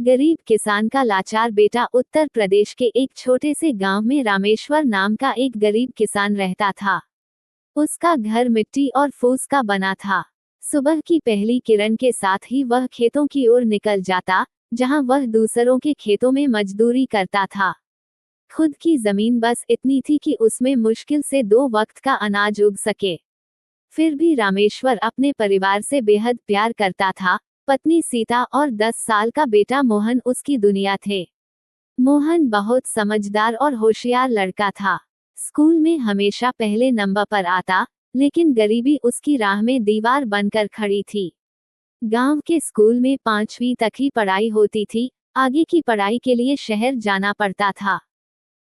गरीब किसान का लाचार बेटा। उत्तर प्रदेश के एक छोटे से गांव में रामेश्वर नाम का एक गरीब किसान रहता था। उसका घर मिट्टी और फूस का बना था। सुबह की पहली किरण के साथ ही वह खेतों की ओर निकल जाता, जहां वह दूसरों के खेतों में मजदूरी करता था। खुद की जमीन बस इतनी थी कि उसमें मुश्किल से 2 वक्त का अनाज उग सके। फिर भी रामेश्वर अपने परिवार से बेहद प्यार करता था। पत्नी सीता और 10 साल का बेटा मोहन उसकी दुनिया थे। मोहन बहुत समझदार और होशियार लड़का था। स्कूल में हमेशा पहले नंबर पर आता, लेकिन गरीबी उसकी राह में दीवार बनकर खड़ी थी। गांव के स्कूल में 5वीं तक ही पढ़ाई होती थी, आगे की पढ़ाई के लिए शहर जाना पड़ता था।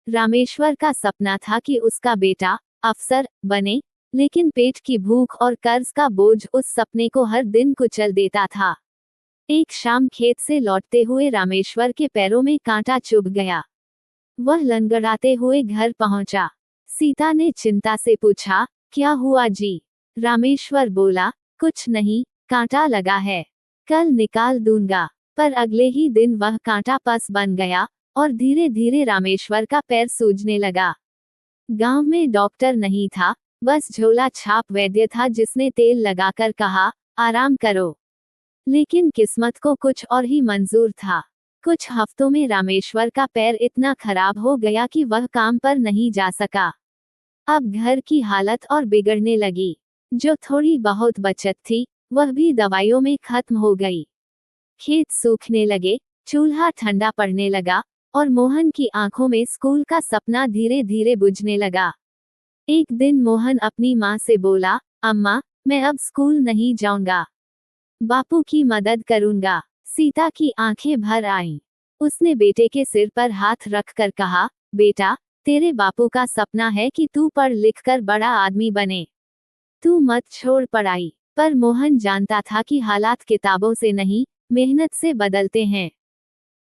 रामेश्वर का सपना था कि उसका बेटा अफसर बने, लेकिन पेट की भूख और कर्ज का बोझ उस सपने को हर दिन कुचल देता था। एक शाम खेत से लौटते हुए रामेश्वर के पैरों में कांटा चुभ गया। वह लंगड़ाते हुए घर पहुंचा। सीता ने चिंता से पूछा, क्या हुआ जी? रामेश्वर बोला, कुछ नहीं, कांटा लगा है, कल निकाल दूंगा। पर अगले ही दिन वह कांटा पस बन गया और धीरे धीरे रामेश्वर का पैर सूजने लगा। गांव में डॉक्टर नहीं था, बस झोला छाप वैद्य था जिसने तेल लगाकर कहा, आराम करो। लेकिन किस्मत को कुछ और ही मंजूर था। कुछ हफ्तों में रामेश्वर का पैर इतना खराब हो गया कि वह काम पर नहीं जा सका। अब घर की हालत और बिगड़ने लगी। जो थोड़ी बहुत बचत थी, वह भी दवाइयों में खत्म हो गई। खेत सूखने लगे, चूल्हा ठंडा पड़ने लगा और मोहन की आंखों में स्कूल का सपना धीरे धीरे बुझने लगा। एक दिन मोहन अपनी माँ से बोला, अम्मा, मैं अब स्कूल नहीं जाऊंगा, बापू की मदद करूंगा। सीता की आंखें भर आईं। उसने बेटे के सिर पर हाथ रखकर कहा, बेटा, तेरे बापू का सपना है कि तू पढ़ लिख कर बड़ा आदमी बने। तू मत छोड़ पढ़ाई। पर मोहन जानता था कि हालात किताबों से नहीं, मेहनत से बदलते हैं।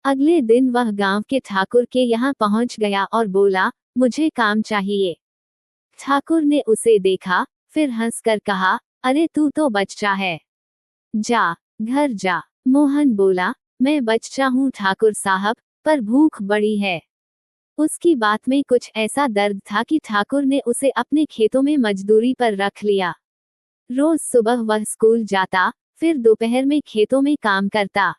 अगले दिन वह गांव के ठाकुर के यहाँ पहुंच गया और बोला, मुझे काम चाहिए। ठाकुर ने उसे देखा, फिर हंसकर कहा, अरे तू तो बच्चा है, जा, घर जा। मोहन बोला, मैं बच्चा हूँ ठाकुर साहब, पर भूख बड़ी है। उसकी बात में कुछ ऐसा दर्द था कि ठाकुर ने उसे अपने खेतों में मजदूरी पर रख लिया। रोज सुबह वह स्कूल जाता, फिर दोपहर में खेतों में काम करता।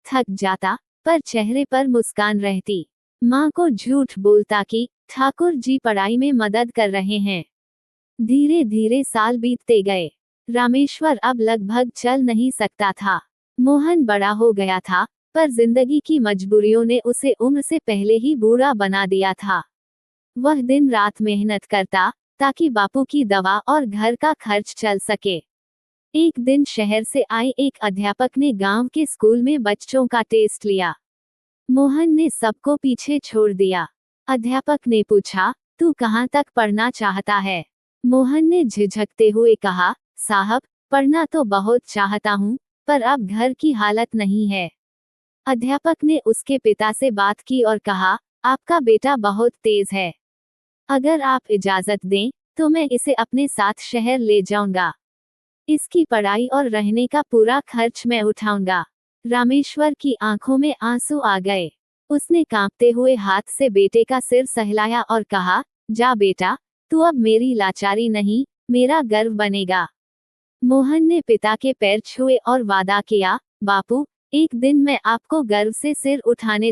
थक जाता, पर चेहरे पर मुस्कान रहती। माँ को झूठ बोलता कि ठाकुर जी पढ़ाई में मदद कर रहे हैं। धीरे धीरे साल बीतते गए। रामेश्वर अब लगभग चल नहीं सकता था। मोहन बड़ा हो गया था, पर जिंदगी की मजबूरियों ने उसे उम्र से पहले ही बूढ़ा बना दिया था। वह दिन रात मेहनत करता, ताकि बापू की दवा और घर का खर्च चल सके। एक दिन शहर से आए एक अध्यापक ने गांव के स्कूल में बच्चों का टेस्ट लिया। मोहन ने सबको पीछे छोड़ दिया। अध्यापक ने पूछा, तू कहाँ तक पढ़ना चाहता है? मोहन ने झिझकते हुए कहा, साहब, पढ़ना तो बहुत चाहता हूँ, पर अब घर की हालत नहीं है। अध्यापक ने उसके पिता से बात की और कहा, आपका बेटा बहुत तेज है। अगर आप इजाजत दें, तो मैं इसे अपने साथ शहर ले जाऊंगा। इसकी पढ़ाई और रहने का पूरा खर्च मैं उठाऊंगा। रामेश्वर की आंखों में आंसू आ गए। उसने कांपते हुए हाथ से बेटे का सिर सहलाया और कहा, जा बेटा, तू अब मेरी लाचारी नहीं, मेरा गर्व बनेगा। मोहन ने पिता के पैर छुए और वादा किया, बापू, एक दिन मैं आपको गर्व से सिर उठाने